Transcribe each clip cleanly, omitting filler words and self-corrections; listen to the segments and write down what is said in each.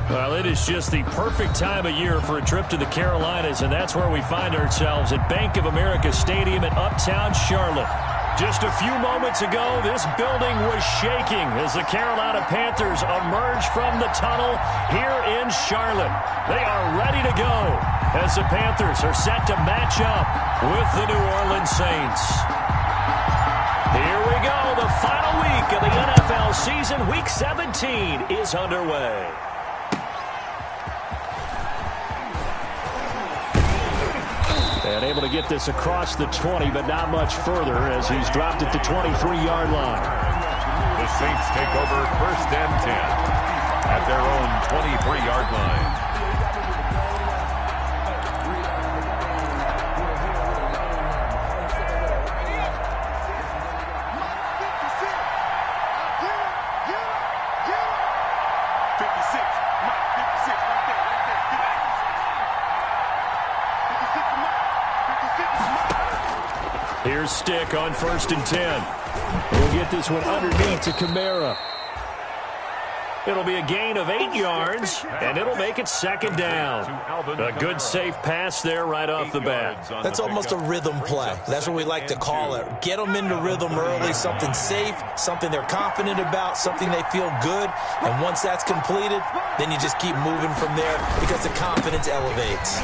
Well, it is just the perfect time of year for a trip to the Carolinas, and that's where we find ourselves at Bank of America Stadium in Uptown Charlotte. Just a few moments ago, this building was shaking as the Carolina Panthers emerged from the tunnel here in Charlotte. They are ready to go as the Panthers are set to match up with the New Orleans Saints. Here we go. The final week of the NFL season, Week 17, is underway. And able to get this across the 20, but not much further as he's dropped at the 23-yard line. The Saints take over 1st and 10 at their own 23-yard line. Here's Stick on 1st and 10. We'll get this one underneath to Kamara. It'll be a gain of 8 yards, and it'll make it 2nd down. A good, safe pass there right off the bat. That's almost a rhythm play. That's what we like to call it. Get them into rhythm early, something safe, something they're confident about, something they feel good. And once that's completed, then you just keep moving from there because the confidence elevates.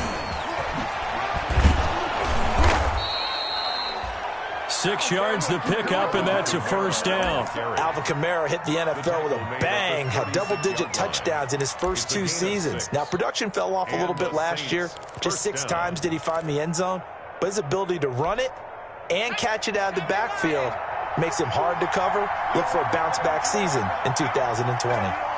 6 yards the pickup, and that's a 1st down. Alvin Kamara hit the NFL with a bang, had double-digit touchdowns in his first 2 seasons. Now, production fell off a little bit last year. Just 6 times did he find the end zone. But his ability to run it and catch it out of the backfield makes him hard to cover. Look for a bounce-back season in 2020.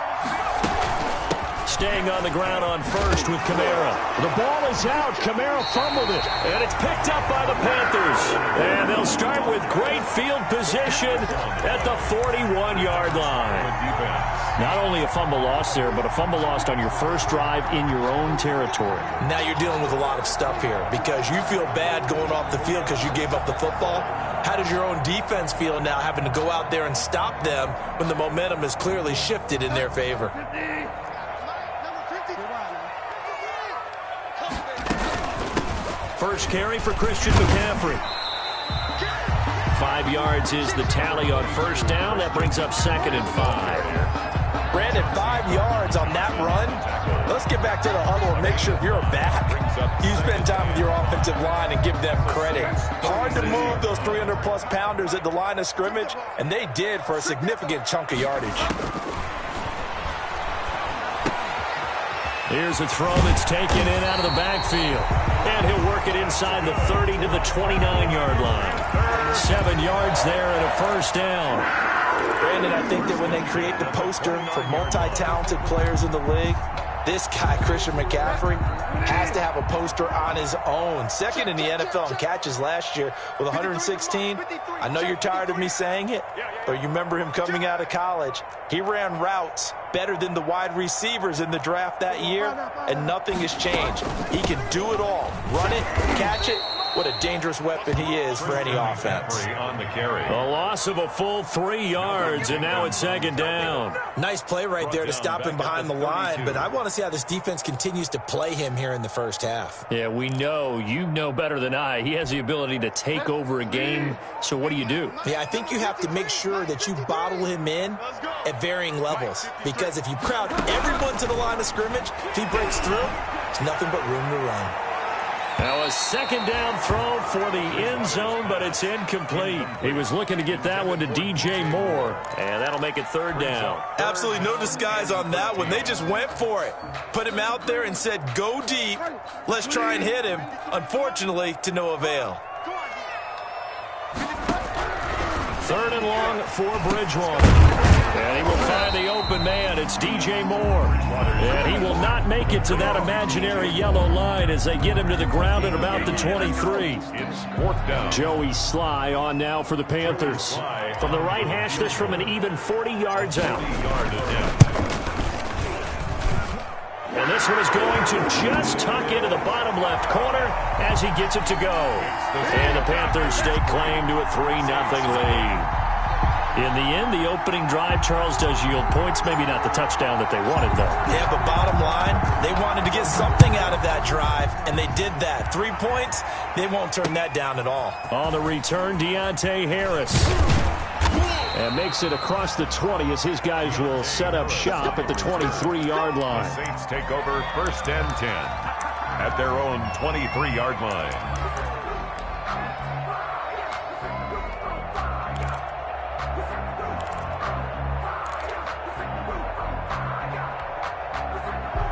Staying on the ground on 1st with Kamara. The ball is out. Kamara fumbled it. And it's picked up by the Panthers. And they'll start with great field position at the 41-yard line. Not only a fumble loss there, but a fumble lost on your first drive in your own territory. Now you're dealing with a lot of stuff here because you feel bad going off the field because you gave up the football. How does your own defense feel now having to go out there and stop them when the momentum is clearly shifted in their favor? First carry for Christian McCaffrey. 5 yards is the tally on 1st down. That brings up 2nd and 5. Brandon, 5 yards on that run. Let's get back to the huddle and make sure if you're back, you spend time with your offensive line and give them credit. Hard to move those 300-plus pounders at the line of scrimmage, and they did for a significant chunk of yardage. Here's a throw that's taken in out of the backfield. And he'll work it inside the 30 to the 29-yard line. 7 yards there and a 1st down. Brandon, I think that when they create the poster for multi-talented players in the league, this guy, Christian McCaffrey, has to have a poster on his own. 2nd in the NFL in catches last year with 116. I know you're tired of me saying it, but you remember him coming out of college. He ran routes better than the wide receivers in the draft that year, and nothing has changed. He can do it all. Run it, catch it. What a dangerous weapon he is for any offense. A loss of a full 3 yards, and now it's 2nd down. Nice play right there to stop him behind the line, but I want to see how this defense continues to play him here in the first half. Yeah, we know. You know better than I. He has the ability to take over a game, so what do you do? Yeah, I think you have to make sure that you bottle him in at varying levels, because if you crowd everyone to the line of scrimmage, if he breaks through, there's nothing but room to run. Now a 2nd down throw for the end zone, but it's incomplete. He was looking to get that one to DJ Moore, and that'll make it 3rd down. Absolutely no disguise on that one. They just went for it. Put him out there and said, go deep. Let's try and hit him. Unfortunately, to no avail. 3rd and long for Bridgewater. And he will find the open man. It's DJ Moore. And he will not make it to that imaginary yellow line as they get him to the ground at about the 23. Joey Sly on now for the Panthers. From the right hash, this from an even 40 yards out. And this one is going to just tuck into the bottom left corner as he gets it to go. And the Panthers stake claim to a 3-0 lead. In the end, the opening drive, Charles, does yield points. Maybe not the touchdown that they wanted, though. Yeah, but bottom line, they wanted to get something out of that drive, and they did that. 3 points, they won't turn that down at all. On the return, Deontay Harris. And makes it across the 20 as his guys will set up shop at the 23-yard line. The Saints take over 1st and 10 at their own 23-yard line.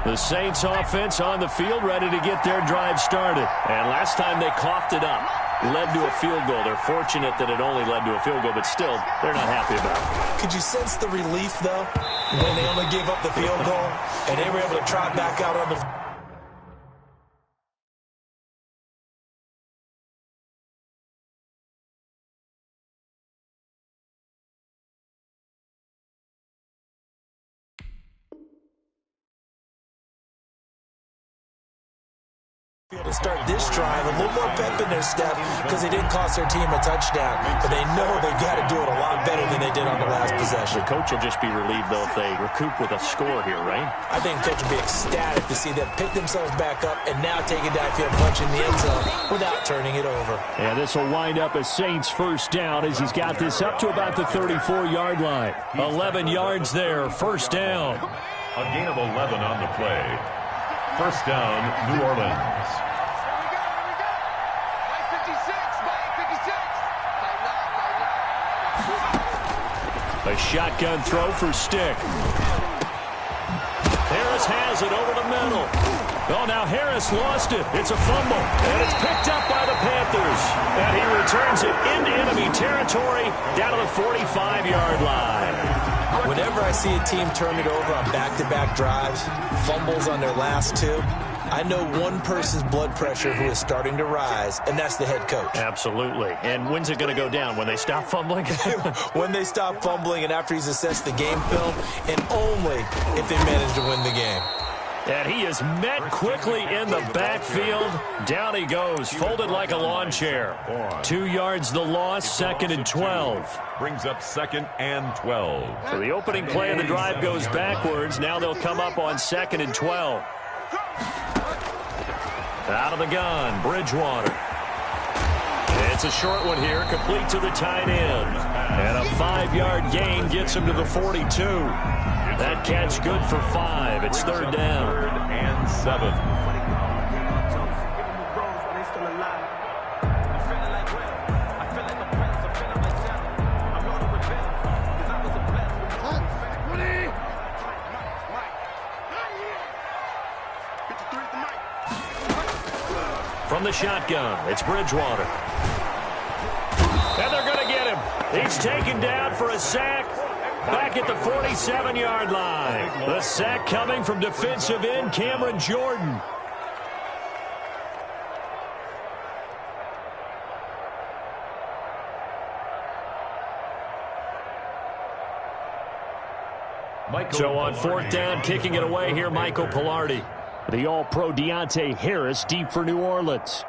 The Saints offense on the field, ready to get their drive started. And last time they coughed it up, led to a field goal. They're fortunate that it only led to a field goal, but still, they're not happy about it. Could you sense the relief, though, when they only gave up the field goal and they were able to trot back out on the to start this drive, a little more pep in their step because they didn't cost their team a touchdown. But they know they've got to do it a lot better than they did on the last possession. The coach will just be relieved, though, if they recoup with a score here, right? I think the coach will be ecstatic to see them pick themselves back up and now take a downfield punch in the end zone without turning it over. And this will wind up as Saints first down as he's got this up to about the 34-yard line. 11 yards there, first down. A gain of 11 on the play. First down, New Orleans. A shotgun throw for Stick. Harris has it over the middle. Oh, now Harris lost it. It's a fumble, and it's picked up by the Panthers. And he returns it into enemy territory down to the 45-yard line. Whenever I see a team turn it over on back-to-back drives, fumbles on their last two, I know one person's blood pressure who is starting to rise, and that's the head coach. Absolutely. And when's it going to go down? When they stop fumbling? When they stop fumbling and after he's assessed the game film, and only if they manage to win the game. And he is met quickly in the backfield. Down he goes, folded like a lawn chair. 2 yards the loss, 2nd and 12. Brings up 2nd and 12. So the opening play of the drive goes backwards. Now they'll come up on 2nd and 12. Out of the gun, Bridgewater. It's a short one here, complete to the tight end. And a 5-yard gain gets him to the 42. That catch good for 5. It's 3rd down. 3rd and 7. From the shotgun, it's Bridgewater. And they're going to get him. He's taken down for a sack back at the 47-yard line. The sack coming from defensive end Cameron Jordan. So on 4th down, kicking it away here, Michael Pilardi. The All-Pro Deontay Harris deep for New Orleans.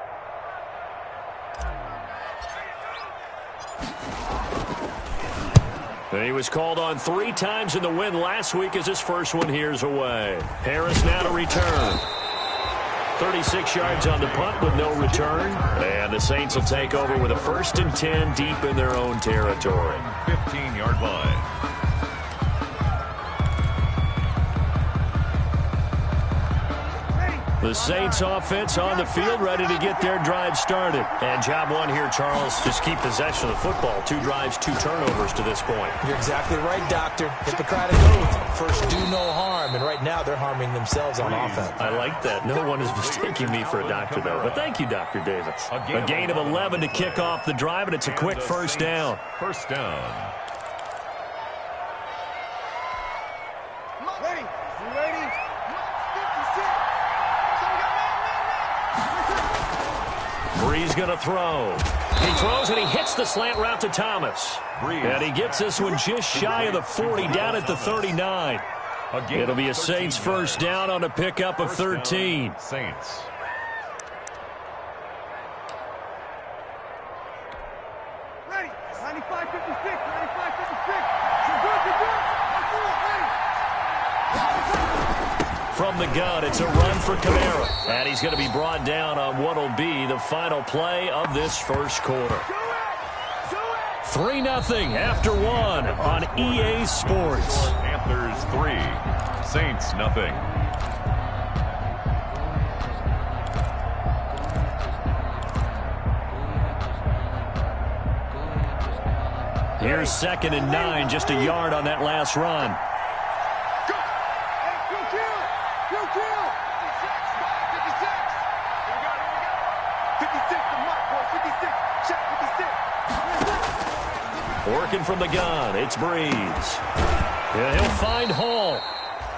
And he was called on 3 times in the win last week as his first one here's away. Harris now to return. 36 yards on the punt with no return. And the Saints will take over with a 1st and 10 deep in their own territory. 15-yard line. The Saints offense on the field, ready to get their drive started. And job one here, Charles, just keep possession of the football. 2 drives, 2 turnovers to this point. You're exactly right, Doctor. Hippocratic oath. First, do no harm. And right now, they're harming themselves on offense. I like that. No one is mistaking me for a doctor, though. But thank you, Dr. Davis. A gain of 11 to kick off the drive, and it's a quick first down. First down. Brees going to throw. He throws and he hits the slant route to Thomas. And he gets this one just shy of the 40, down at the 39. It'll be a Saints first down on a pickup of 13. Saints. Ready. 95-56. 95-56. from the gun. It's a run for Kamara. And he's going to be brought down on what will be the final play of this first quarter. 3-0 after 1 on EA Sports. Panthers 3, Saints nothing. Here's 2nd and 9, just a yard on that last run. Working from the gun, it's Breeze. Yeah, he'll find Hall.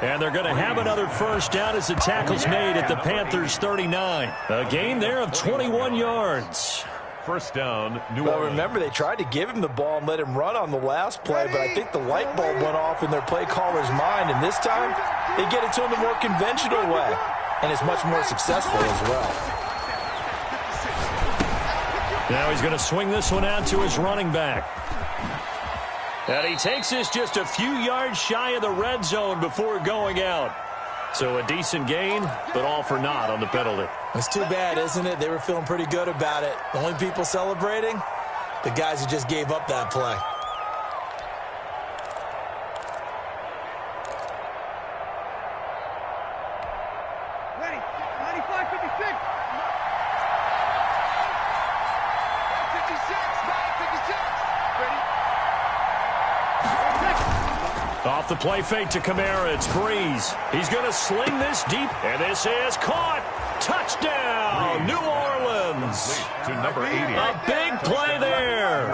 And they're going to have another first down as the tackle's made at the Panthers 39. A gain there of 21 yards. First down, New Well, Orleans. remember, they tried to give him the ball and let him run on the last play, but I think the light bulb went off in their play caller's mind, and this time they get it to him the more conventional way, and it's much more successful as well. Now he's going to swing this one out to his running back. And he takes this just a few yards shy of the red zone before going out. So a decent gain, but all for naught on the penalty. It's too bad, isn't it? They were feeling pretty good about it. The only people celebrating, the guys who just gave up that play. Ready, 95, 56. 56, ready. Off the play fake to Kamara, it's Breeze. He's going to sling this deep, and this is caught. Touchdown, New Orleans. To number 80. A big play there.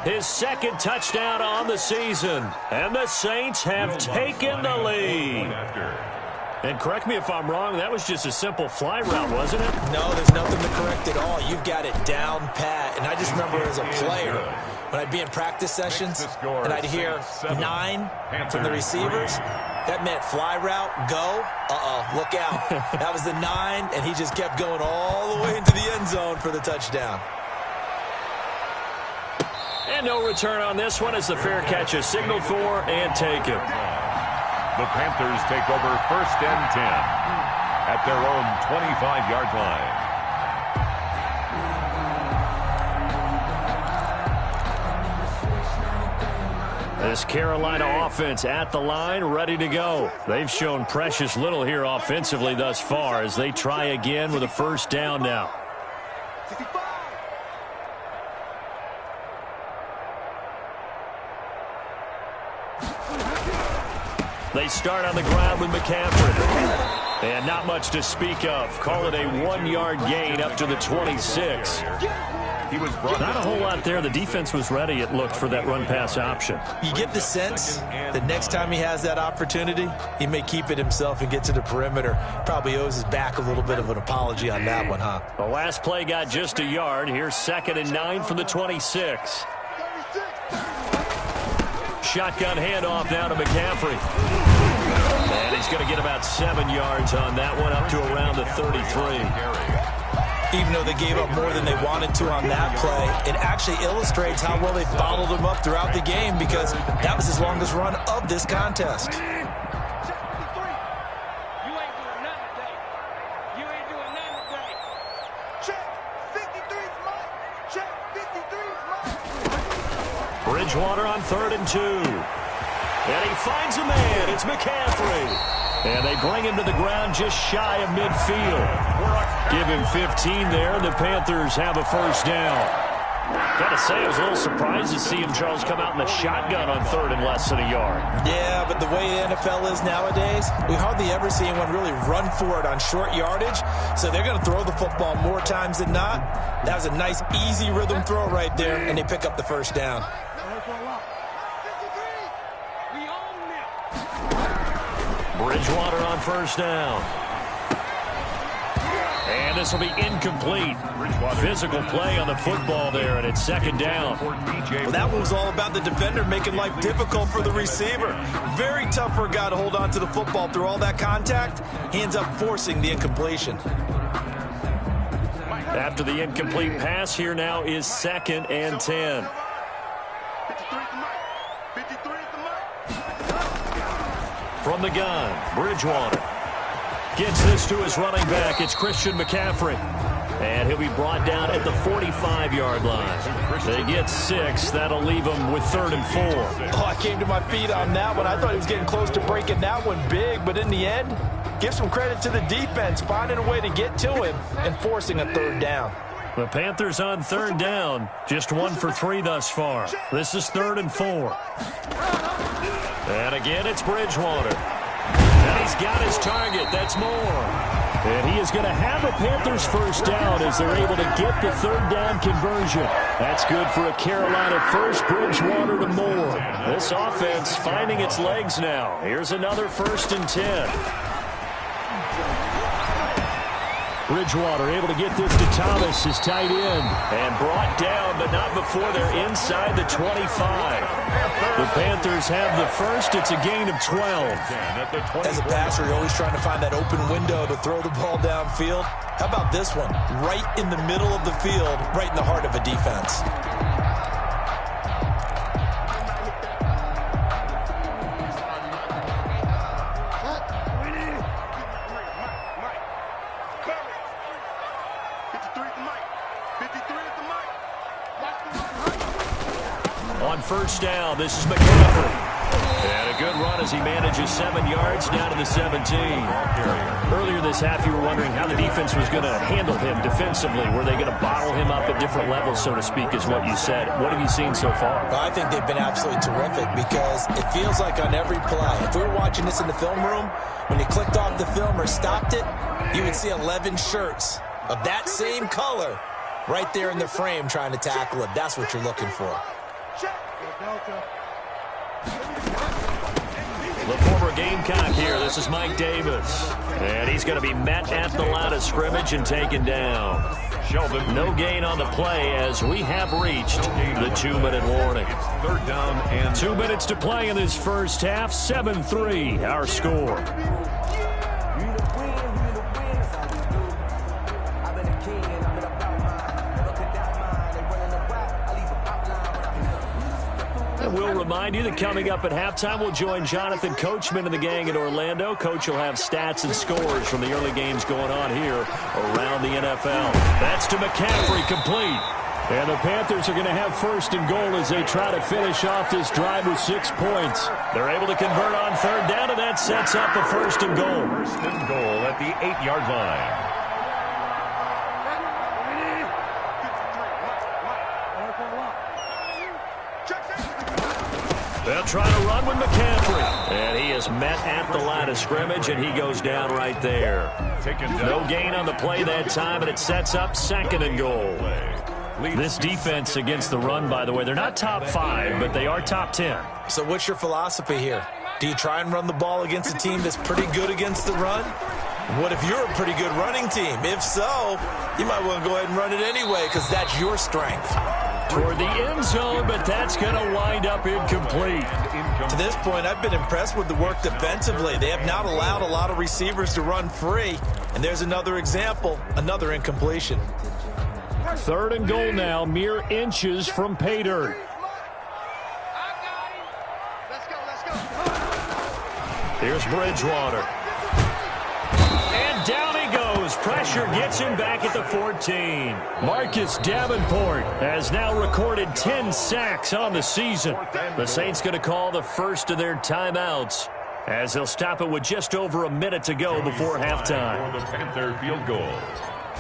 His 2nd touchdown on the season. And the Saints have taken the lead. And correct me if I'm wrong, that was just a simple fly route, wasn't it? No, there's nothing to correct at all. You've got it down pat. And I just remember as a player, when I'd be in practice sessions and I'd hear 9 from the receivers, that meant fly route, go, look out. That was the 9, and he just kept going all the way into the end zone for the touchdown. And no return on this one as the fair catch is signaled for and taken. The Panthers take over 1st and 10 at their own 25-yard line. This Carolina offense at the line, ready to go. They've shown precious little here offensively thus far as they try again with a first down now. 65. They start on the ground with McCaffrey. And not much to speak of. Call it a 1-yard gain up to the 26. He was brought Not a whole lot there. The defense was ready, it looked, for that run-pass option. You get the sense that next time he has that opportunity, he may keep it himself and get to the perimeter. Probably owes his back a little bit of an apology on that one, huh? The last play got just a yard. Here's 2nd and 9 from the 26. Shotgun handoff now to McCaffrey. And he's going to get about 7 yards on that one, up to around the 33. Even though they gave up more than they wanted to on that play, it actually illustrates how well they bottled him up throughout the game because that was his longest run of this contest. Check 53. You ain't doing nothing today. You ain't doing nothing today. Check 53's mine. Check 53's mine. Bridgewater on 3rd and 2. And he finds a man. It's McCaffrey. And they bring him to the ground just shy of midfield. Give him 15 there, and the Panthers have a first down. Got to say, I was a little surprised to see him, Charles, come out in the shotgun on 3rd and less than a yard. Yeah, but the way the NFL is nowadays, we hardly ever see anyone really run for it on short yardage. So they're going to throw the football more times than not. That was a nice, easy rhythm throw right there, and they pick up the first down. We own now. Bridgewater on first down. And this will be incomplete. Physical play on the football there, and it's 2nd down. Well, that one was all about the defender making life difficult for the receiver. Very tough for a guy to hold on to the football through all that contact. He ends up forcing the incompletion. After the incomplete pass, here now is 2nd and 10. 53 at the mark. From the gun, Bridgewater. Gets this to his running back. It's Christian McCaffrey. And he'll be brought down at the 45-yard line. They get 6. That'll leave them with 3rd and 4. Oh, I came to my feet on that one. I thought he was getting close to breaking that one big, but in the end, give some credit to the defense, finding a way to get to him and forcing a 3rd down. The Panthers on 3rd down. Just 1 for 3 thus far. This is 3rd and 4. And again, it's Bridgewater. And he's got his target. That's Moore. And he is going to have a Panthers first down as they're able to get the 3rd down conversion. That's good for a Carolina first. Bridgewater to Moore. This offense finding its legs now. Here's another 1st and 10. Bridgewater able to get this to Thomas, his tight end, and brought down, but not before they're inside the 25. The Panthers have the first. It's a gain of 12. As a passer, you're always trying to find that open window to throw the ball downfield. How about this one? Right in the middle of the field, right in the heart of a defense. On first down, this is McCaffrey. And a good run as he manages 7 yards down to the 17. Earlier this half, you were wondering how the defense was going to handle him defensively. Were they going to bottle him up at different levels, so to speak, is what you said. What have you seen so far? Well, I think they've been absolutely terrific because it feels like on every play, if we were watching this in the film room, when you clicked off the film or stopped it, you would see 11 shirts of that same color right there in the frame trying to tackle him. That's what you're looking for. The former Gamecock here. This is Mike Davis. And he's going to be met at the line of scrimmage and taken down. No gain on the play as we have reached the 2-minute warning. 3rd down and 2 minutes to play in this first half. 7-3 our score. We'll remind you that coming up at halftime, we'll join Jonathan Coachman and the gang in Orlando. Coach will have stats and scores from the early games going on here around the NFL. That's to McCaffrey, complete. And the Panthers are going to have 1st and goal as they try to finish off this drive with 6 points. They're able to convert on 3rd down, and that sets up a 1st and goal. 1st and goal at the 8-yard line. They'll try to run with McCaffrey. And he is met at the line of scrimmage, and he goes down right there. No gain on the play that time, and it sets up 2nd and goal. This defense against the run, by the way, they're not top 5, but they are top 10. So what's your philosophy here? Do you try and run the ball against a team that's pretty good against the run? What if you're a pretty good running team? If so, you might want to go ahead and run it anyway because that's your strength. Toward the end zone, but that's going to wind up incomplete. To this point, I've been impressed with the work defensively. They have not allowed a lot of receivers to run free. And there's another example, another incompletion. 3rd and goal now, mere inches from pay dirt. Here's Bridgewater. And down he goes. Pressure gets him back at the 14. Marcus Davenport has now recorded 10 sacks on the season. The Saints going to call the first of their timeouts as they'll stop it with just over a minute to go before halftime. For the Panther field goal.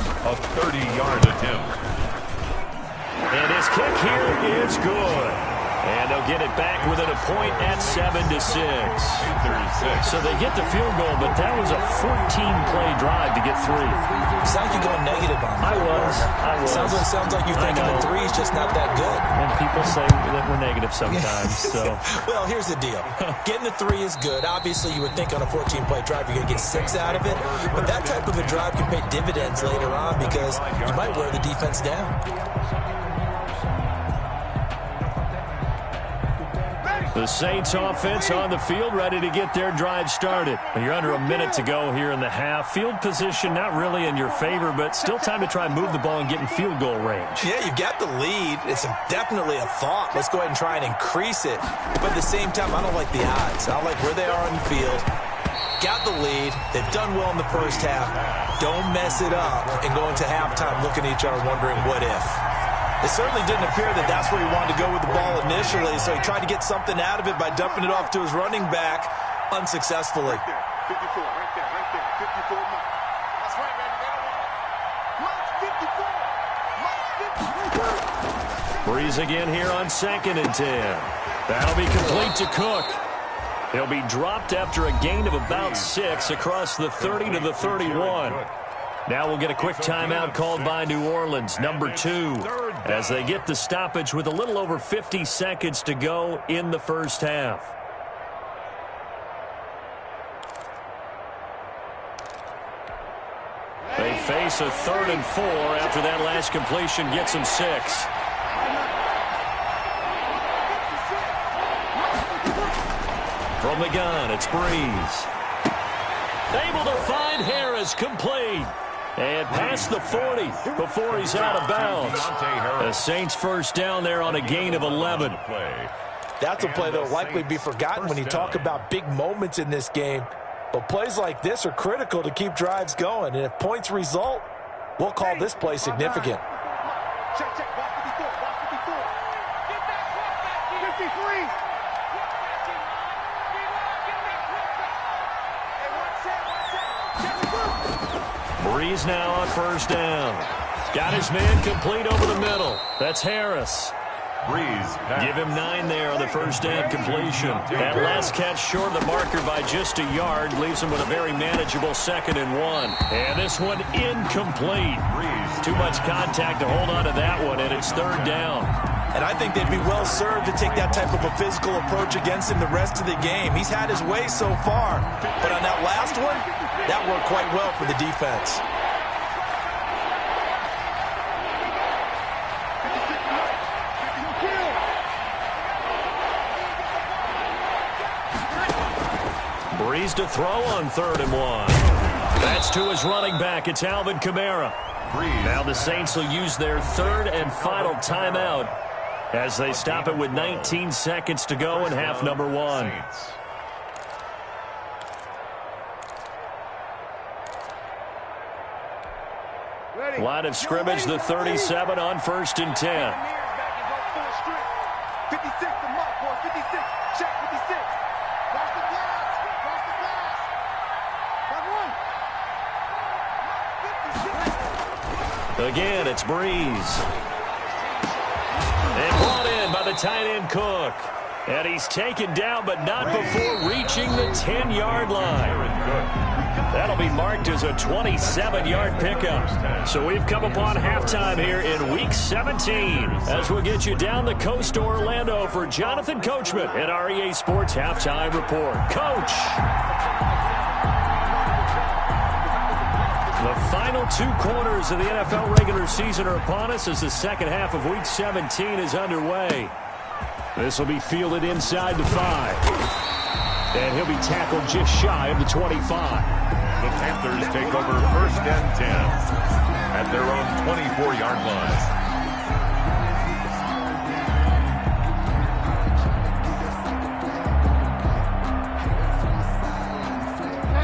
A 30-yard attempt. And his kick here is good. And they'll get it back within a point at 7-6. So they get the field goal, but that was a 14-play drive to get 3. Sounds like you're going negative on I that. was. Sounds like you're thinking the 3 is just not that good. And people say that we're negative sometimes. So. Well, here's the deal. Getting the 3 is good. Obviously, you would think on a 14-play drive you're going to get 6 out of it. But that type of a drive can pay dividends later on because you might wear the defense down. The Saints offense on the field, ready to get their drive started. You're under a minute to go here in the half. Field position not really in your favor, but still time to try and move the ball and get in field goal range. Yeah, you've got the lead. It's definitely a thought. Let's go ahead and try and increase it. But at the same time, I don't like the odds. I like where they are on the field. got the lead. They've done well in the first half. Don't mess it up and go into halftime looking at each other wondering what if. It certainly didn't appear that that's where he wanted to go with the ball initially, so he tried to get something out of it by dumping it off to his running back unsuccessfully. Right there, 54, right there, 54 Mike. That's right, baby. Mike's 54. Mike's 54. Breeze again here on 2nd and 10. That'll be complete to Cook. He'll be dropped after a gain of about 6 across the 30 to the 31. Now we'll get a quick timeout called by New Orleans, number 2, as they get the stoppage with a little over 50 seconds to go in the first half. They face a 3rd and 4 after that last completion gets them 6. From the gun, it's Breeze. Able to find Harris, complete. And past the 40 before he's out of bounds. The Saints first down there on a gain of 11. That's a play that will likely be forgotten when you talk about big moments in this game. But plays like this are critical to keep drives going. And if points result, we'll call this play significant. Check, check, watch 54, watch 54. Get that clock back, 53. Breeze now on first down. Got his man complete over the middle. That's Harris. Breeze. Give him 9 there on the first down completion. That last catch short of the marker by just a yard leaves him with a very manageable 2nd and 1. And this one incomplete. Too much contact to hold on to that one, and it's 3rd down. And I think they'd be well served to take that type of a physical approach against him the rest of the game. He's had his way so far, but on that last one, that worked quite well for the defense. Breeze to throw on 3rd and 1. That's to his running back. It's Alvin Kamara. Now the Saints will use their 3rd and final timeout as they stop it with 19 seconds to go in half number 1. Line of scrimmage, the 37 on 1st and 10. 56 to Mike, boy, 56. Check 56. Watch the glass. Watch the glass. By 1. Again, it's Breeze. And brought in by the tight end Cook. And he's taken down, but not before reaching the 10-yard line. That'll be marked as a 27-yard pickup. So we've come upon halftime here in Week 17 as we'll get you down the coast to Orlando for Jonathan Coachman at our EA Sports Halftime Report. Coach! The final 2 quarters of the NFL regular season are upon us as the second half of Week 17 is underway. This will be fielded inside the 5. And he'll be tackled just shy of the 25. The Panthers take over 1st and 10 at their own 24-yard line.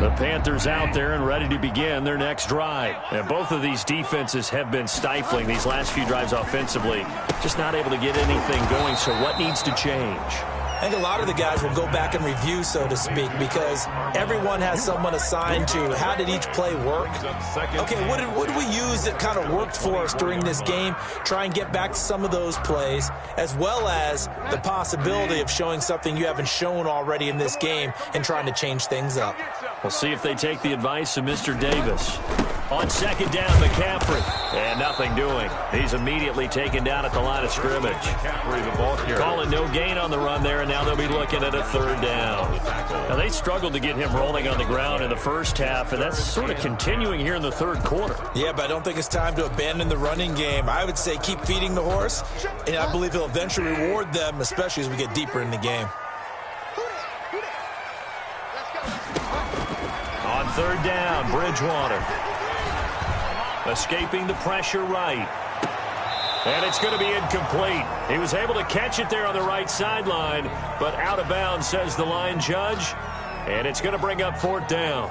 The Panthers out there and ready to begin their next drive. And both of these defenses have been stifling these last few drives offensively. Just not able to get anything going, so what needs to change? I think a lot of the guys will go back and review, so to speak, because everyone has someone assigned to how did each play work. Okay, what did we use that kind of worked for us during this game? Try and get back to some of those plays, as well as the possibility of showing something you haven't shown already in this game and trying to change things up. We'll see if they take the advice of Mr. Davis. On 2nd down, McCaffrey. And nothing doing. He's immediately taken down at the line of scrimmage. Calling no gain on the run there, and now they'll be looking at a 3rd down. Now, they struggled to get him rolling on the ground in the first half, and that's sort of continuing here in the 3rd quarter. Yeah, but I don't think it's time to abandon the running game. I would say keep feeding the horse, and I believe he'll eventually reward them, especially as we get deeper in the game. On 3rd down, Bridgewater. Escaping the pressure right. And it's going to be incomplete. He was able to catch it there on the right sideline, but out of bounds, says the line judge. And it's going to bring up fourth down.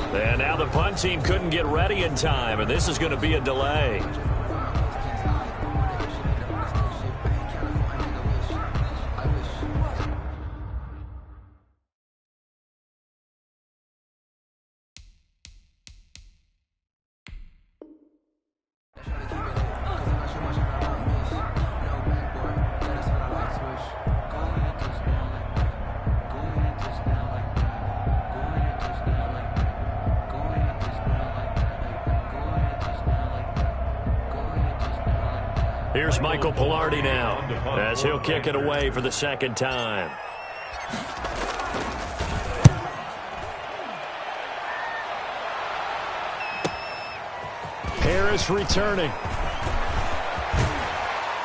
And now the punt team couldn't get ready in time, and this is going to be a delay. Here's Michael Pilardi now, as he'll kick it away for the second time. Harris returning.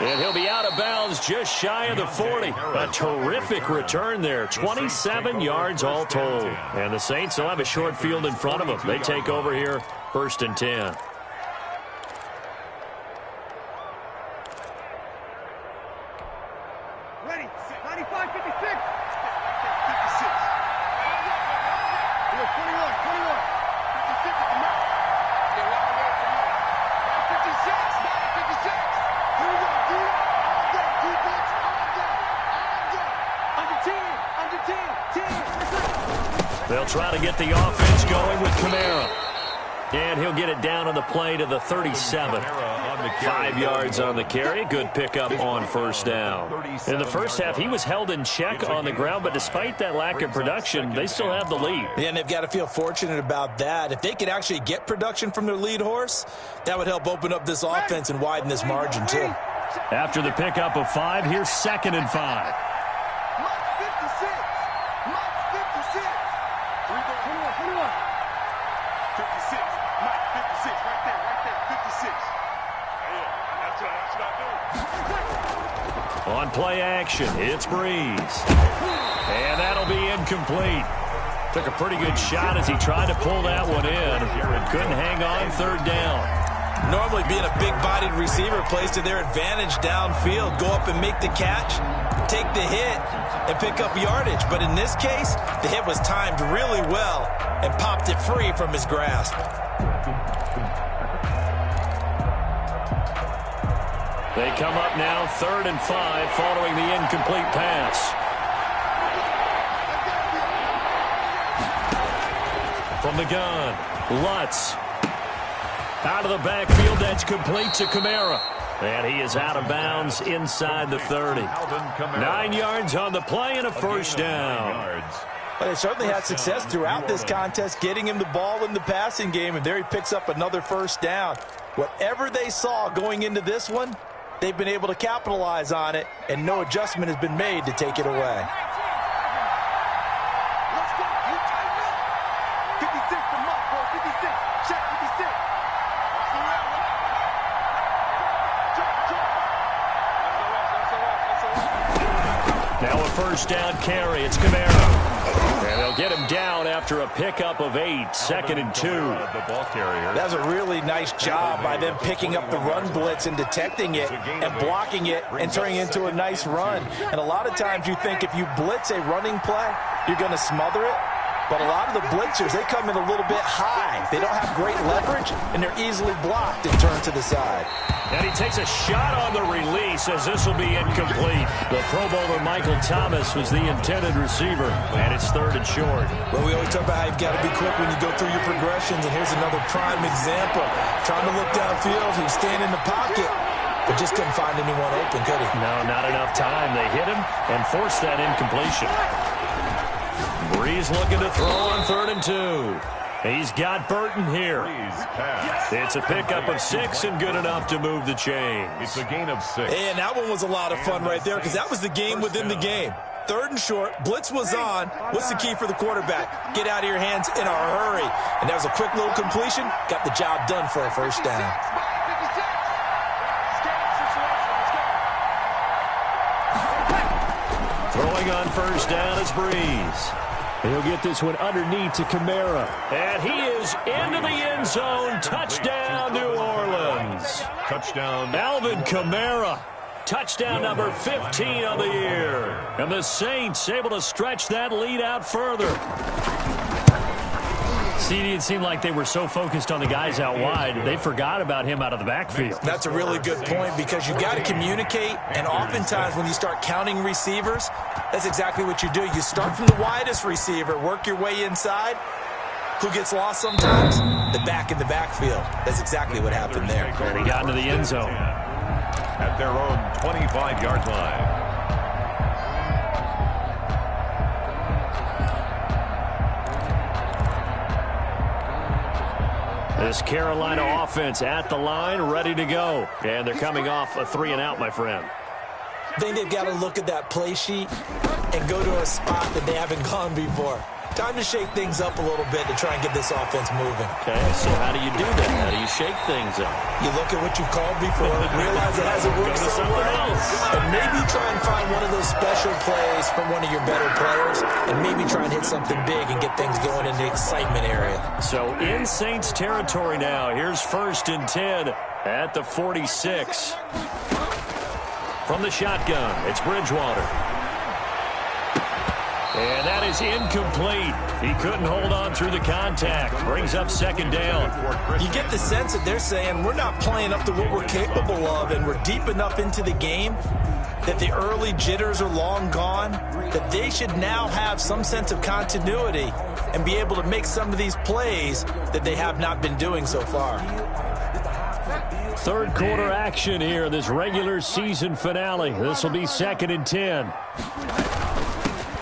And he'll be out of bounds just shy of the 40. A terrific return there. 27 yards all told. And the Saints will have a short field in front of them. They take over here, 1st and 10. They'll try to get the offense going with Kamara. And he'll get it down on the play to the 37. 5 yards on the carry. Good pickup on first down. In the first half, he was held in check on the ground, but despite that lack of production, they still have the lead. Yeah, and they've got to feel fortunate about that. If they could actually get production from their lead horse, that would help open up this offense and widen this margin, too. After the pickup of 5, here's 2nd and 5. On play action, it's Breeze. And that'll be incomplete. Took a pretty good shot as he tried to pull that one in. Couldn't hang on, 3rd down. Normally being a big-bodied receiver plays to their advantage downfield. Go up and make the catch, take the hit, and pick up yardage. But in this case, the hit was timed really well and popped it free from his grasp. They come up now 3rd and 5 following the incomplete pass. From the gun, Lutz. Out of the backfield, that's complete to Kamara. And he is out of bounds inside the 30. 9 yards on the play and a first down. Well, they certainly had success throughout this contest, getting him the ball in the passing game, and there he picks up another first down. Whatever they saw going into this one, they've been able to capitalize on it, and no adjustment has been made to take it away. Now a first down carry. It's Kamara. And they'll get him down after a pickup of 8, 2nd and 2. That was a really nice job by them picking up the run blitz and detecting it and blocking it and turning it into a nice run. And a lot of times you think if you blitz a running play, you're going to smother it. But a lot of the blitzers, they come in a little bit high. They don't have great leverage, and they're easily blocked and turned to the side. And he takes a shot on the release as this will be incomplete. The Pro Bowler Michael Thomas was the intended receiver, and it's 3rd and short. Well, we always talk about how you've got to be quick when you go through your progressions, and here's another prime example. Trying to look downfield, he was staying in the pocket, but just couldn't find anyone open, could he? No, not enough time. They hit him and forced that incompletion. Breeze looking to throw on 3rd and 2. He's got Burton here. It's a pickup of 6 and good enough to move the chains. It's a gain of 6. And that one was a lot of fun right there because that was the game within the game. 3rd and short, blitz was on. What's the key for the quarterback? Get out of your hands in a hurry. And that was a quick little completion. Got the job done for a first down. Throwing on first down is Breeze. He'll get this one underneath to Kamara. And he is into the end zone. Touchdown, New Orleans. Touchdown. Alvin Kamara. Touchdown number 15 on the year. And the Saints able to stretch that lead out further. CD, it seemed like they were so focused on the guys out wide, they forgot about him out of the backfield. That's a really good point because you got to communicate, and oftentimes when you start counting receivers, that's exactly what you do. You start from the widest receiver, work your way inside. Who gets lost sometimes? The back in the backfield. That's exactly what happened there. And he got into the end zone. At their own 25-yard line. This Carolina offense at the line, ready to go. And they're coming off a 3-and-out, my friend. I think they've got to look at that play sheet and go to a spot that they haven't gone before. Time to shake things up a little bit to try and get this offense moving. Okay, so how do you do that? How do you shake things up? You look at what you called before, realize it hasn't worked somewhere else, and maybe try and find one of those special plays from one of your better players, and maybe try and hit something big and get things going in the excitement area. So in Saints territory now. Here's 1st and 10 at the 46. From the shotgun, it's Bridgewater. And that is incomplete. He couldn't hold on through the contact. Brings up 2nd down. You get the sense that they're saying we're not playing up to what we're capable of, and we're deep enough into the game that the early jitters are long gone, that they should now have some sense of continuity and be able to make some of these plays that they have not been doing so far. 3rd quarter action here, this regular season finale. This will be 2nd and 10.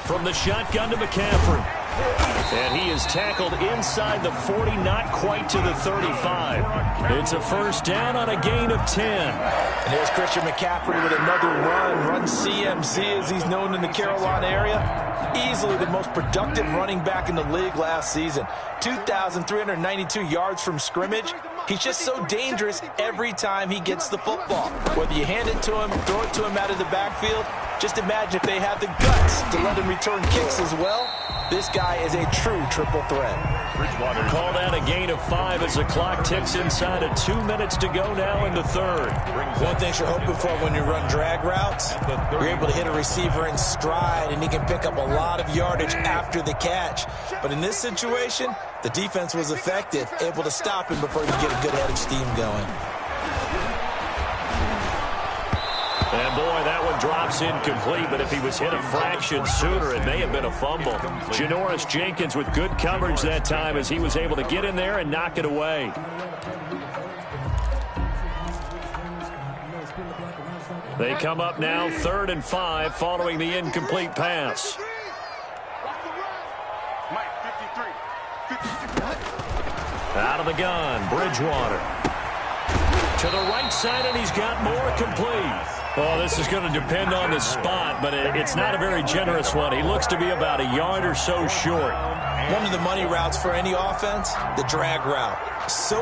From the shotgun to McCaffrey. And he is tackled inside the 40, not quite to the 35. It's a 1st down on a gain of 10. And there's Christian McCaffrey with another run CMC as he's known in the Carolina area. Easily the most productive running back in the league last season. 2,392 yards from scrimmage. He's just so dangerous every time he gets the football. Whether you hand it to him, throw it to him out of the backfield, just imagine if they have the guts to let him return kicks as well. This guy is a true triple threat. Bridgewater called out a gain of 5 as the clock ticks inside of 2 minutes to go now in the 3rd. One thing you're hoping for when you run drag routes, you're able to hit a receiver in stride and he can pick up a lot of yardage after the catch. But in this situation, the defense was effective, able to stop him before he could get a good head of steam going. And boy, that one drops incomplete, but if he was hit a fraction sooner, it may have been a fumble. Janoris Jenkins with good coverage that time as he was able to get in there and knock it away. They come up now 3rd and 5 following the incomplete pass. Out of the gun, Bridgewater. To the right side, and he's got more complete. Well, this is going to depend on the spot, but it's not a very generous one. He looks to be about a yard or so short. One of the money routes for any offense, the drag route. So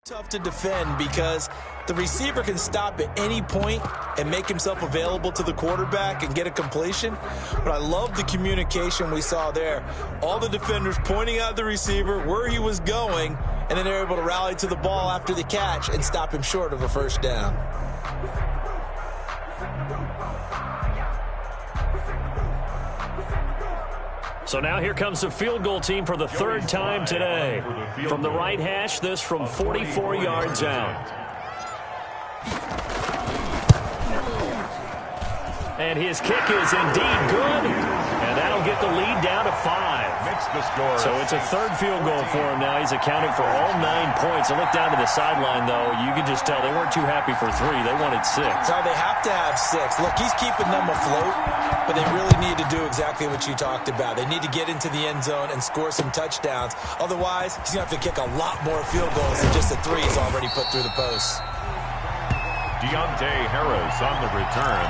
tough to defend because the receiver can stop at any point and make himself available to the quarterback and get a completion. But I love the communication we saw there. All the defenders pointing out the receiver, where he was going, and then they're able to rally to the ball after the catch and stop him short of a first down. So now here comes the field goal team for the third time today. From the right hash, this from 44 yards out. And his kick is indeed good. And that'll get the lead down to 5. Makes the score. So it's a third field goal for him now. He's accounted for all 9 points. I look down to the sideline, though. You can just tell they weren't too happy for 3. They wanted 6. No, they have to have 6. Look, he's keeping them afloat, but they really need to do exactly what you talked about. They need to get into the end zone and score some touchdowns. Otherwise, he's going to have to kick a lot more field goals than just the 3 he's already put through the post. Deontay Harris on the return.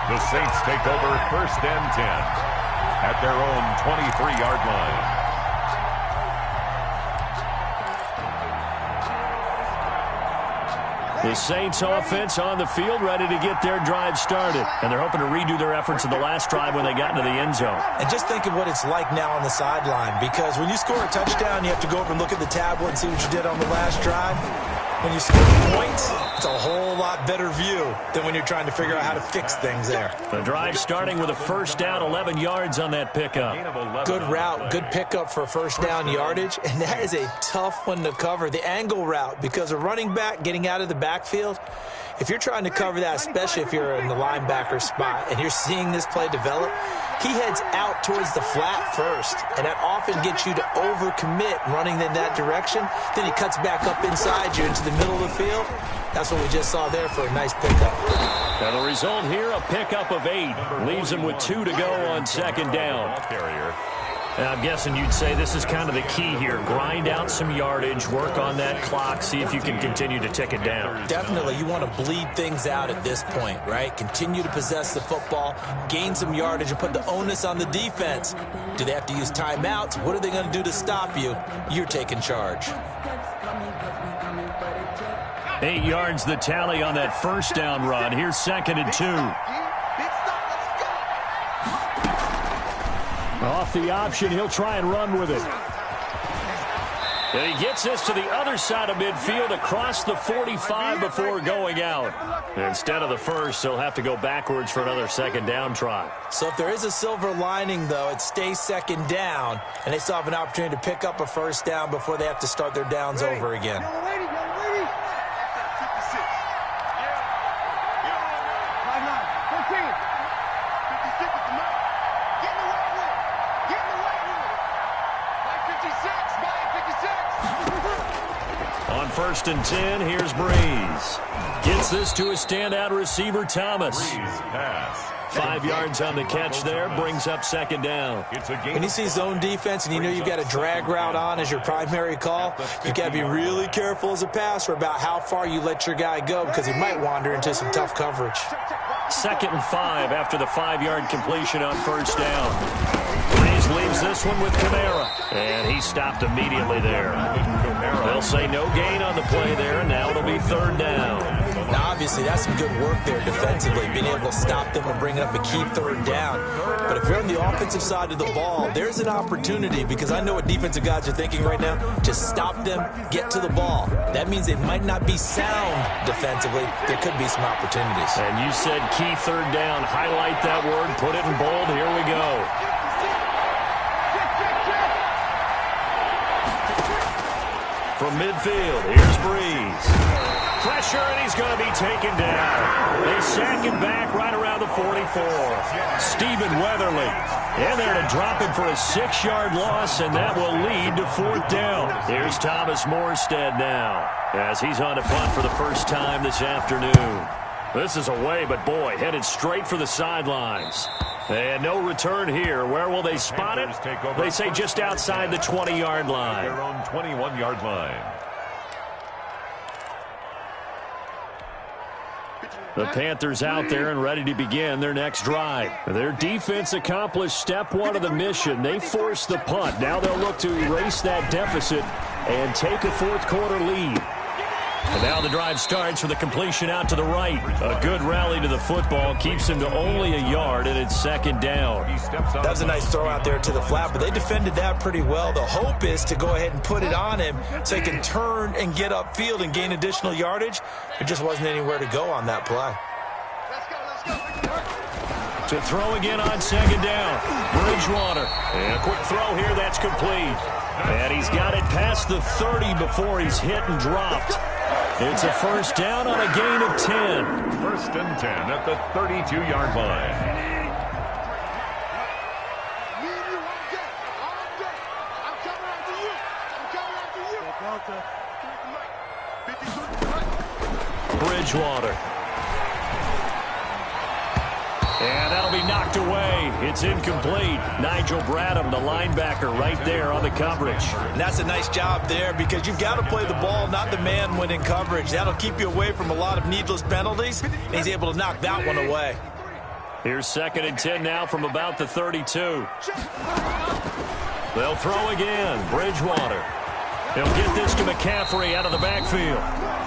The Saints take over first and 10 at their own 23-yard line. The Saints offense on the field, ready to get their drive started. And they're hoping to redo their efforts in the last drive when they got into the end zone. And just think of what it's like now on the sideline, because when you score a touchdown, you have to go over and look at the tablet and see what you did on the last drive. When you score points, it's a whole lot better view than when you're trying to figure out how to fix things there. The drive starting with a first down, 11 yards on that pickup. Good route, good pickup for first down yardage, and that is a tough one to cover. The angle route, because a running back getting out of the backfield, if you're trying to cover that, especially if you're in the linebacker spot and you're seeing this play develop, he heads out towards the flat first, and that often gets you to overcommit running in that direction. Then he cuts back up inside you into the middle of the field. That's what we just saw there for a nice pickup. Now the result here, a pickup of 8. Leaves him with 2 to go on second down. And I'm guessing you'd say this is kind of the key here. Grind out some yardage, work on that clock, see if you can continue to tick it down. Definitely. You want to bleed things out at this point, right? Continue to possess the football, gain some yardage, and put the onus on the defense. Do they have to use timeouts? What are they going to do to stop you? You're taking charge. 8 yards the tally on that first down run. Here's second and 2. Off the option, he'll try and run with it. And he gets this to the other side of midfield across the 45 before going out. Instead of the first, they'll have to go backwards for another second down try. So if there is a silver lining, though, it stays second down, and they still have an opportunity to pick up a first down before they have to start their downs over again. First and 10, here's Breeze. Gets this to a standout receiver, Thomas. 5 yards on the catch there, brings up second down. When you see zone defense and you know you've got a drag route on as your primary call, you've got to be really careful as a passer about how far you let your guy go, because he might wander into some tough coverage. 2nd and 5 after the 5-yard completion on first down. Breeze leaves this one with Kamara, and he stopped immediately there. They'll say no gain on the play there, and now it'll be third down. Now, obviously, that's some good work there defensively, being able to stop them and bring up a key third down. But if you're on the offensive side of the ball, there's an opportunity, because I know what defensive guys are thinking right now. Just stop them, get to the ball. That means they might not be sound defensively. There could be some opportunities. And you said key third down. Highlight that word, put it in bold. Here we go. From midfield, here's Breeze. Pressure, and he's going to be taken down. They sack him back right around the 44. Stephen Weatherly in there to drop him for a 6-yard loss, and that will lead to fourth down. Here's Thomas Morstead now, as he's on a punt for the first time this afternoon. This is away, but boy, headed straight for the sidelines. And no return here. Where will they spot it? They say just outside the 20-yard line. Their own 21-yard line. The Panthers out there and ready to begin their next drive. Their defense accomplished step 1 of the mission. They forced the punt. Now they'll look to erase that deficit and take a fourth-quarter lead. And now the drive starts with a completion out to the right. A good rally to the football keeps him to only a yard, and it's second down. That was a nice throw out there to the flat, but they defended that pretty well. The hope is to go ahead and put it on him so he can turn and get upfield and gain additional yardage. There just wasn't anywhere to go on that play. To throw again on second down. Bridgewater. And a quick throw here. That's complete. And he's got it past the 30 before he's hit and dropped. It's a first down on a gain of 10. First and 10 at the 32-yard line. Bridgewater. And that'll be knocked away. It's incomplete. Nigel Bradham, the linebacker, right there on the coverage. And that's a nice job there because you've got to play the ball, not the man when in coverage. That'll keep you away from a lot of needless penalties. And he's able to knock that one away. Here's second and 10 now from about the 32. They'll throw again. Bridgewater. He'll get this to McCaffrey out of the backfield.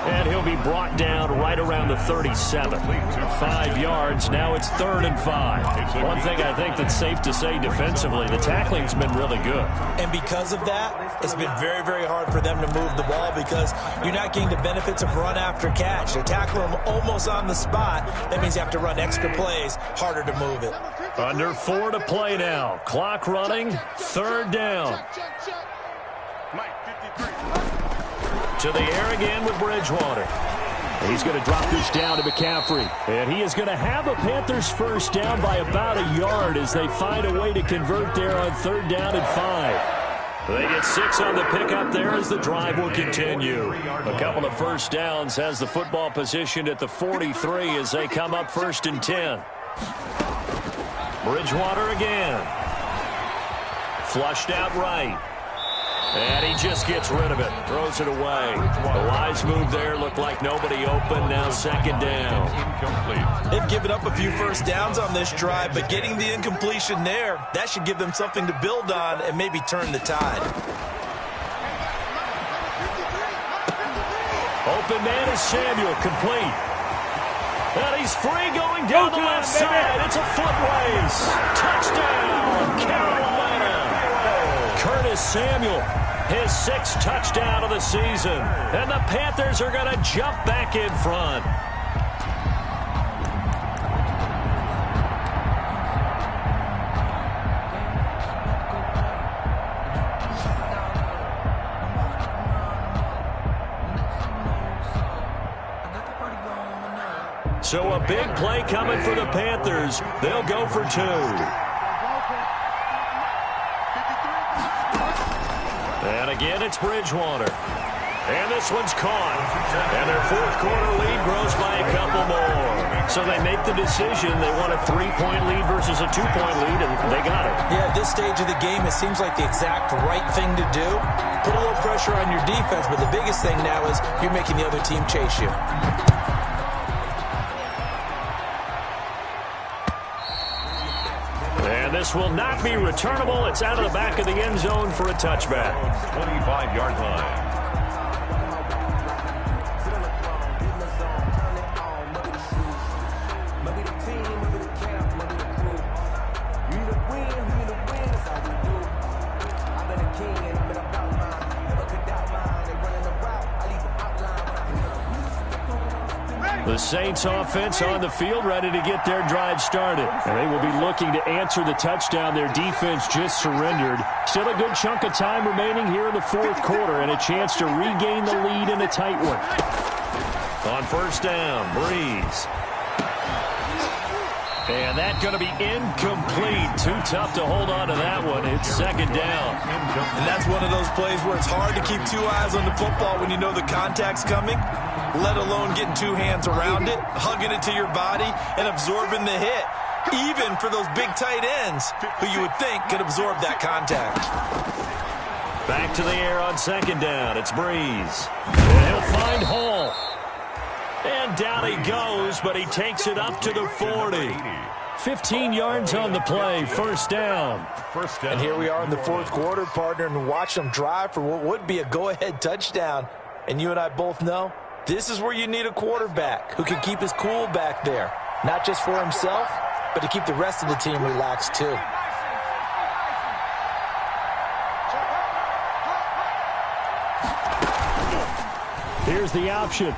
And he'll be brought down right around the 37. 5 yards. Now it's 3rd and 5. One thing I think that's safe to say defensively, the tackling's been really good. And because of that, it's been very, very hard for them to move the ball because you're not getting the benefits of run after catch. They're tackling them almost on the spot. That means you have to run extra plays, harder to move it. Under 4 to play now. Clock running. 3rd down. To the air again with Bridgewater. He's going to drop this down to McCaffrey. And he is going to have a Panthers first down by about a yard as they find a way to convert there on 3rd down and 5. They get 6 on the pickup there as the drive will continue. A couple of first downs has the football positioned at the 43 as they come up 1st and 10. Bridgewater again. Flushed out right. And he just gets rid of it. Throws it away. A wise move there. Looked like nobody open. Now 2nd down. Incomplete. They've given up a few first downs on this drive, but getting the incompletion there, that should give them something to build on and maybe turn the tide. Open man is Samuel. Complete. And he's free going down the left side. It's a foot race. Touchdown, Carolina. Curtis Samuel, his 6th touchdown of the season. And the Panthers are going to jump back in front. So a big play coming for the Panthers. They'll go for 2. And again, it's Bridgewater. And this one's caught. And their 4th quarter lead grows by a couple more. So they make the decision. They want a 3-point lead versus a 2-point lead, and they got it. Yeah, at this stage of the game, it seems like the exact right thing to do. Put a little pressure on your defense, but the biggest thing now is you're making the other team chase you. This will not be returnable. It's out of the back of the end zone for a touchback. 25-yard line. The Saints offense on the field ready to get their drive started. And they will be looking to answer the touchdown their defense just surrendered. Still a good chunk of time remaining here in the 4th quarter and a chance to regain the lead in a tight one. On 1st down, Breeze. And that's going to be incomplete. Too tough to hold on to that one. It's 2nd down. And that's one of those plays where it's hard to keep 2 eyes on the football when you know the contact's coming, let alone getting 2 hands around it, hugging it to your body, and absorbing the hit, even for those big tight ends who you would think could absorb that contact. Back to the air on 2nd down. It's Breeze. And he'll find Hall. And down he goes, but he takes it up to the 40. 15 yards on the play, 1st down. And here we are in the 4th quarter, partner, and watch them drive for what would be a go-ahead touchdown. And you and I both know this is where you need a quarterback who can keep his cool back there, not just for himself, but to keep the rest of the team relaxed too. Here's the option.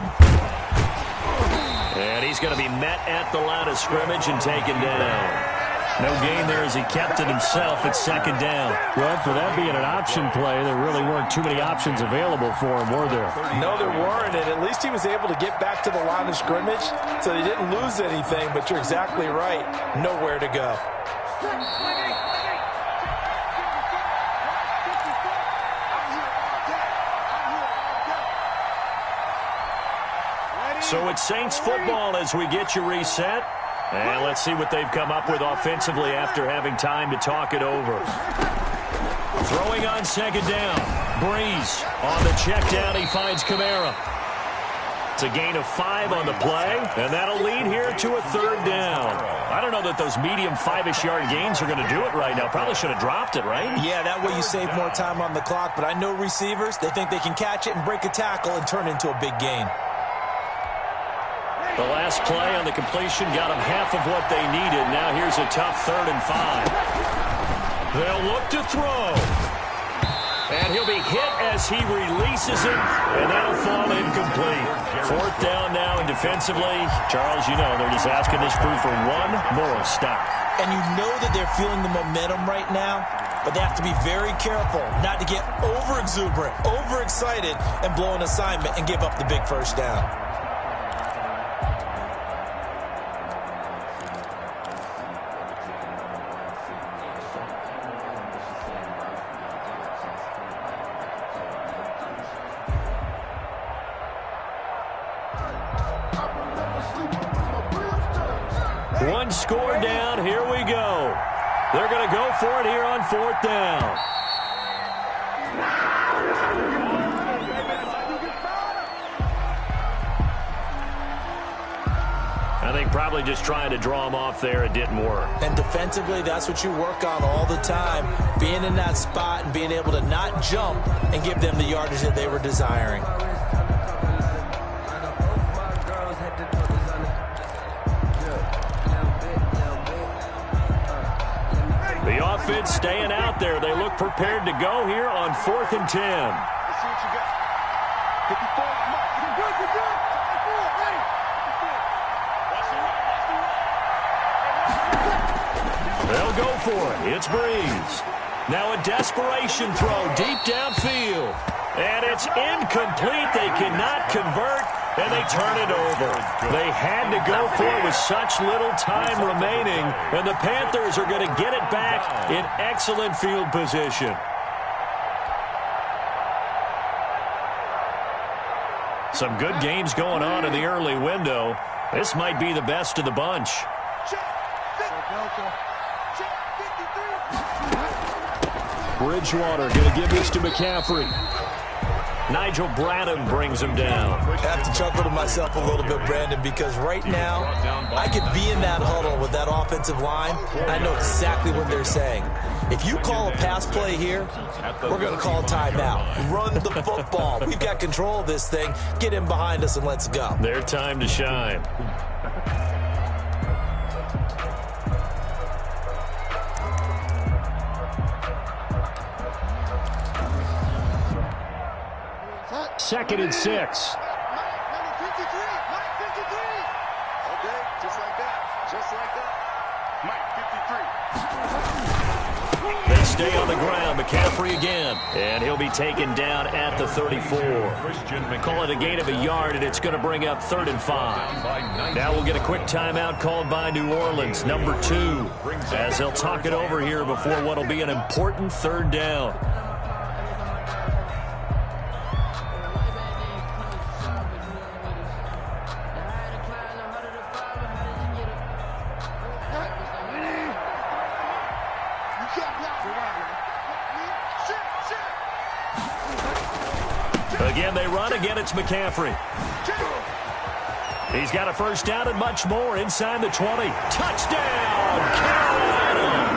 And he's going to be met at the line of scrimmage and taken down. No gain there as he kept it himself at second down. Well, for that being an option play, there really weren't too many options available for him, were there? No, there weren't, and at least he was able to get back to the line of scrimmage, so he didn't lose anything, but you're exactly right. Nowhere to go. So it's Saints football as we get you reset. And let's see what they've come up with offensively after having time to talk it over. Throwing on second down. Breeze on the check down. He finds Kamara. It's a gain of 5 on the play, and that'll lead here to a third down. I don't know that those medium 5-ish yard gains are going to do it right now. Probably should have dropped it, right? Yeah, that way you save more time on the clock, but I know receivers, they think they can catch it and break a tackle and turn into a big gain. The last play on the completion got them half of what they needed. Now here's a tough 3rd and 5. They'll look to throw. And he'll be hit as he releases it, and that'll fall incomplete. 4th down now, and defensively, Charles, you know, they're just asking this crew for one more stop. And you know that they're feeling the momentum right now, but they have to be very careful not to get over-exuberant, over-excited, and blow an assignment and give up the big first down. One score down. Here we go. They're going to go for it here on 4th down. I think probably just trying to draw him off there. It didn't work. And defensively, that's what you work on all the time. Being in that spot and being able to not jump and give them the yardage that they were desiring. The offense staying out there. They look prepared to go here on 4th and 10. Let's see what you got. 54, Mike. You're good, you're good. 54, ready. They'll go for it. It's Breeze. Now a desperation throw deep downfield. And it's incomplete. They cannot convert, and they turn it over. They had to go for it with such little time remaining, and the Panthers are going to get it back in excellent field position. Some good games going on in the early window. This might be the best of the bunch. Bridgewater going to give this to McCaffrey. Nigel Bradham brings him down. I have to chuckle to myself a little bit, Brandon, because right now I could be in that huddle with that offensive line. I know exactly what they're saying. If you call a pass play here, we're going to call a timeout. Run the football. We've got control of this thing. Get in behind us and let's go. Their time to shine. Second and 6. Mike, number 53. Mike, 53. Okay, just like that. Just like that. Mike, 53. They stay on the ground. McCaffrey again. And he'll be taken down at the 34. Call it a gain of a yard, and it's going to bring up 3rd and 5. Now we'll get a quick timeout called by New Orleans, number 2, as they'll talk it over here before what will be an important 3rd down. Again, they run. Again, it's McCaffrey. He's got a first down and much more inside the 20. Touchdown, Carolina!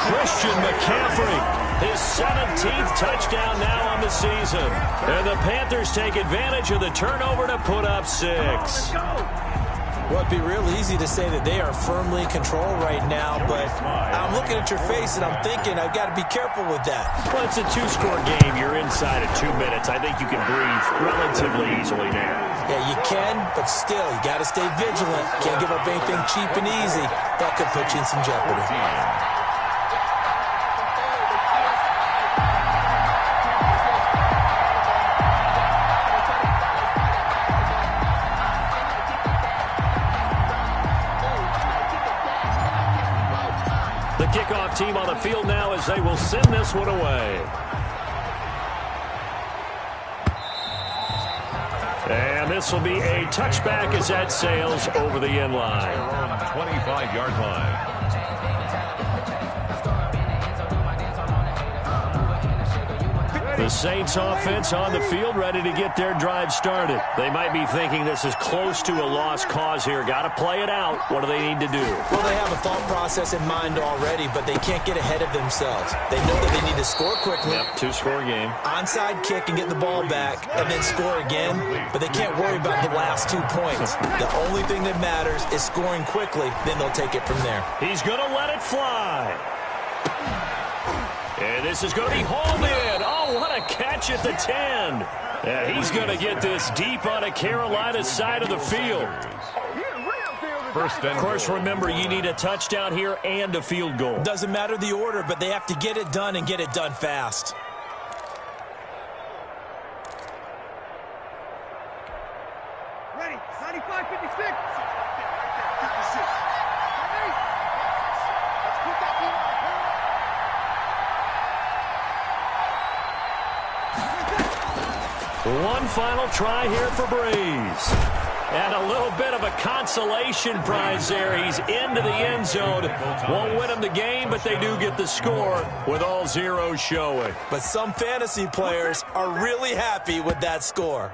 Christian McCaffrey, his 17th touchdown now on the season. And the Panthers take advantage of the turnover to put up 6. Well, it'd be real easy to say that they are firmly in control right now, but I'm looking at your face and I'm thinking I've got to be careful with that. Well, it's a 2-score game. You're inside of 2 minutes. I think you can breathe relatively easily now. Yeah, you can, but still, you got to stay vigilant. Can't give up anything cheap and easy. That could put you in some jeopardy. The kickoff team on the field now as they will send this one away. And this will be a touchback as that sails over the end line. 25-yard line. The Saints offense on the field ready to get their drive started. They might be thinking this is close to a lost cause here. Got to play it out. What do they need to do? Well, they have a thought process in mind already, but they can't get ahead of themselves. They know that they need to score quickly. Yep, 2-score game. Onside kick and get the ball back and then score again, but they can't worry about the last 2 points. The only thing that matters is scoring quickly, then they'll take it from there. He's going to let it fly. And this is going to be hauled in. Oh, what a catch at the 10. Yeah, he's going to get this deep on a Carolina side of the field. Of course, remember, you need a touchdown here and a field goal. Doesn't matter the order, but they have to get it done and get it done fast. Ready, 95-56. One final try here for Breeze. And a little bit of a consolation prize there. He's into the end zone. Won't win him the game, but they do get the score with all zeros showing. But some fantasy players are really happy with that score.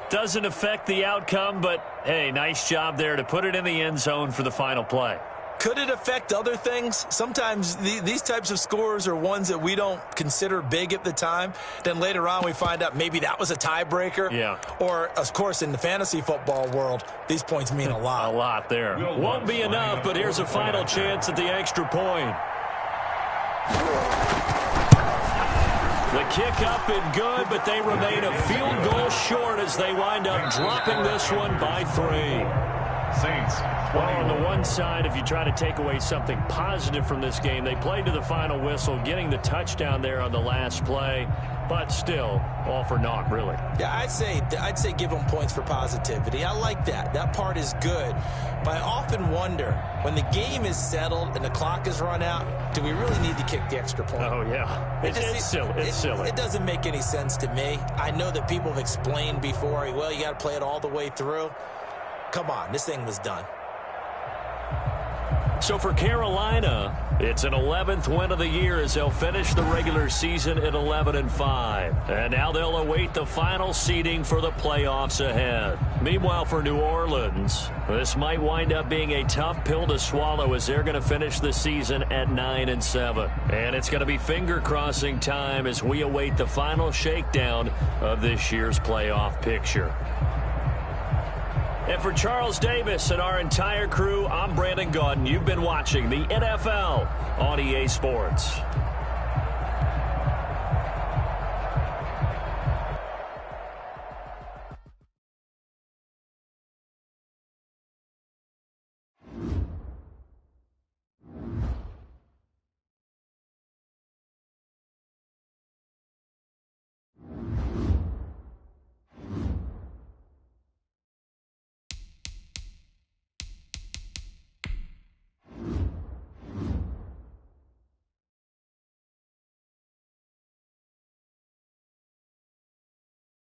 Doesn't affect the outcome, but, hey, nice job there to put it in the end zone for the final play. Could it affect other things? Sometimes these types of scores are ones that we don't consider big at the time. Then later on we find out maybe that was a tiebreaker. Yeah. Or, of course, in the fantasy football world, these points mean a lot. A lot there. Won't be enough, but here's a final chance at the extra point. The kick up and good, but they remain a field goal short as they wind up dropping this one by 3. Saints. Well, on the one side, if you try to take away something positive from this game, they played to the final whistle, getting the touchdown there on the last play, but still, all for naught, really. Yeah, I'd say give them points for positivity. I like that. That part is good. But I often wonder, when the game is settled and the clock is run out, do we really need to kick the extra point? Oh, yeah. It's silly. It's silly. It doesn't make any sense to me. I know that people have explained before, well, you got to play it all the way through. Come on, this thing was done. So for Carolina, it's an 11th win of the year as they'll finish the regular season at 11-5. And now they'll await the final seeding for the playoffs ahead. Meanwhile, for New Orleans, this might wind up being a tough pill to swallow as they're going to finish the season at 9-7. And it's going to be finger-crossing time as we await the final shakedown of this year's playoff picture. And for Charles Davis and our entire crew, I'm Brandon Gaudin. You've been watching the NFL on EA Sports.